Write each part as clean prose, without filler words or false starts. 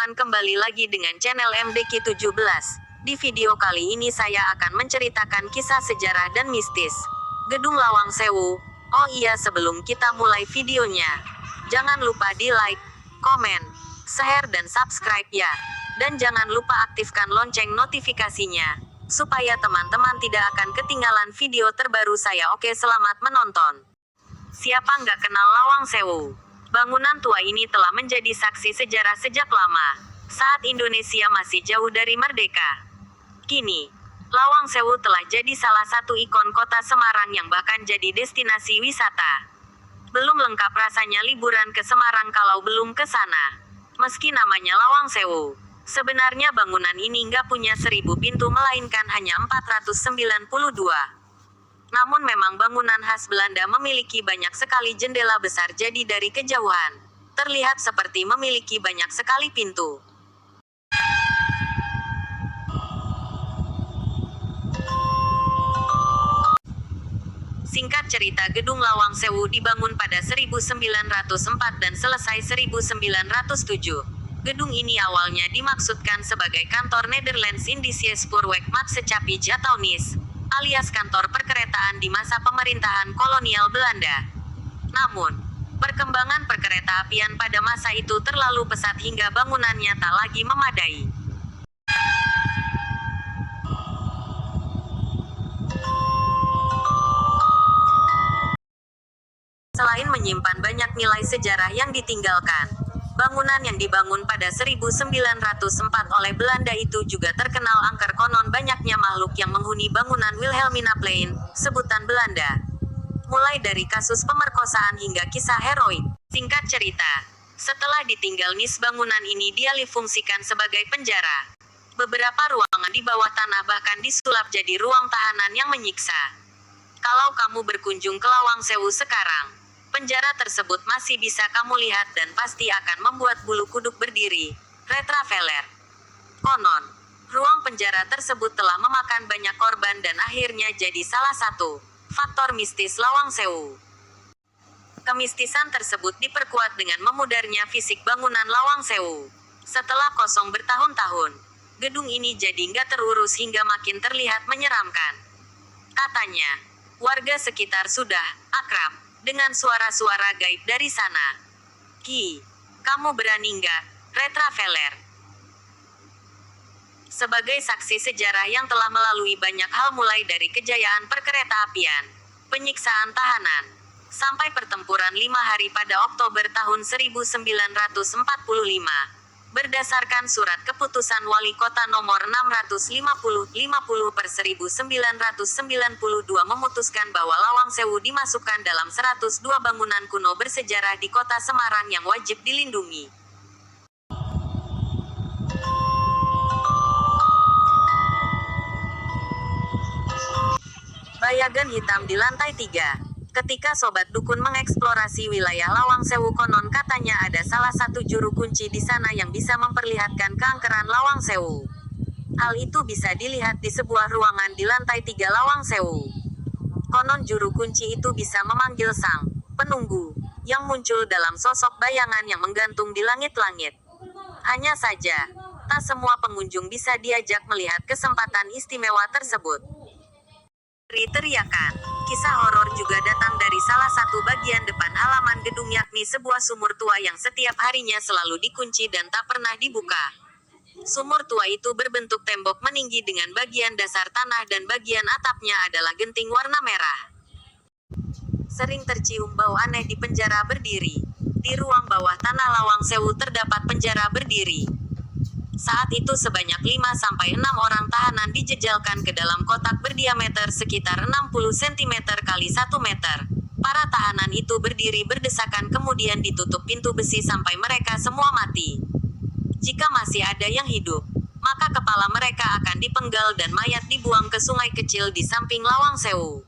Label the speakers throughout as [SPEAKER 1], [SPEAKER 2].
[SPEAKER 1] teman-teman, kembali lagi dengan channel MDQ17. Di video kali ini saya akan menceritakan kisah sejarah dan mistis Gedung Lawang Sewu. Oh iya, sebelum kita mulai videonya, jangan lupa di like, komen, share dan subscribe ya. Dan jangan lupa aktifkan lonceng notifikasinya, supaya teman-teman tidak akan ketinggalan video terbaru saya. Oke, selamat menonton. Siapa nggak kenal Lawang Sewu? Bangunan tua ini telah menjadi saksi sejarah sejak lama, saat Indonesia masih jauh dari merdeka. Kini, Lawang Sewu telah jadi salah satu ikon kota Semarang yang bahkan jadi destinasi wisata. Belum lengkap rasanya liburan ke Semarang kalau belum ke sana. Meski namanya Lawang Sewu, sebenarnya bangunan ini nggak punya 1000 pintu melainkan hanya 492. Namun memang bangunan khas Belanda memiliki banyak sekali jendela besar, jadi dari kejauhan terlihat seperti memiliki banyak sekali pintu. Singkat cerita, Gedung Lawang Sewu dibangun pada 1904 dan selesai 1907. Gedung ini awalnya dimaksudkan sebagai kantor Nederlands Indische Spoorwegmaatschappij atau NIS, alias kantor perkeretaan di masa pemerintahan kolonial Belanda. Namun, perkembangan perkeretaapian pada masa itu terlalu pesat hingga bangunannya tak lagi memadai. Selain menyimpan banyak nilai sejarah yang ditinggalkan, bangunan yang dibangun pada 1904 oleh Belanda itu juga terkenal angker. Konon banyaknya makhluk yang menghuni bangunan Wilhelminaplein, sebutan Belanda. Mulai dari kasus pemerkosaan hingga kisah heroik. Singkat cerita, setelah ditinggal NIS, bangunan ini dialihfungsikan sebagai penjara. Beberapa ruangan di bawah tanah bahkan disulap jadi ruang tahanan yang menyiksa. Kalau kamu berkunjung ke Lawang Sewu sekarang, penjara tersebut masih bisa kamu lihat dan pasti akan membuat bulu kuduk berdiri. Retraveler. Konon, ruang penjara tersebut telah memakan banyak korban dan akhirnya jadi salah satu faktor mistis Lawang Sewu. Kemistisan tersebut diperkuat dengan memudarnya fisik bangunan Lawang Sewu. Setelah kosong bertahun-tahun, gedung ini jadi nggak terurus hingga makin terlihat menyeramkan. Katanya, warga sekitar sudah akrab dengan suara-suara gaib dari sana. Ki, kamu berani nggak, Retraveler? Sebagai saksi sejarah yang telah melalui banyak hal, mulai dari kejayaan perkeretaapian, penyiksaan tahanan, sampai pertempuran 5 hari pada Oktober tahun 1945. Berdasarkan surat keputusan Wali Kota nomor 650/1992 memutuskan bahwa Lawang Sewu dimasukkan dalam 102 bangunan kuno bersejarah di Kota Semarang yang wajib dilindungi. Bayangan hitam di lantai 3. Ketika sobat dukun mengeksplorasi wilayah Lawang Sewu, konon katanya ada salah satu juru kunci di sana yang bisa memperlihatkan keangkeran Lawang Sewu. Hal itu bisa dilihat di sebuah ruangan di lantai 3 Lawang Sewu. Konon juru kunci itu bisa memanggil sang penunggu yang muncul dalam sosok bayangan yang menggantung di langit-langit. Hanya saja, tak semua pengunjung bisa diajak melihat kesempatan istimewa tersebut. Teriakan kisah horor juga datang dari salah satu bagian depan halaman gedung, yakni sebuah sumur tua yang setiap harinya selalu dikunci dan tak pernah dibuka. Sumur tua itu berbentuk tembok meninggi dengan bagian dasar tanah dan bagian atapnya adalah genting warna merah. Sering tercium bau aneh di penjara berdiri. Di ruang bawah tanah Lawang Sewu terdapat penjara berdiri. Saat itu sebanyak 5-6 orang tahanan dijejalkan ke dalam kotak berdiameter sekitar 60 cm x 1 meter. Para tahanan itu berdiri berdesakan, kemudian ditutup pintu besi sampai mereka semua mati. Jika masih ada yang hidup, maka kepala mereka akan dipenggal dan mayat dibuang ke sungai kecil di samping Lawang Sewu.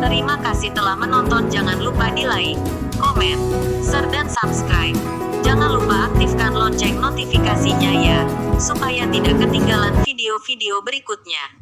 [SPEAKER 1] Terima kasih telah menonton. Jangan lupa di like, komen, share dan subscribe. Jangan lupa aktifkan lonceng notifikasinya ya, supaya tidak ketinggalan video-video berikutnya.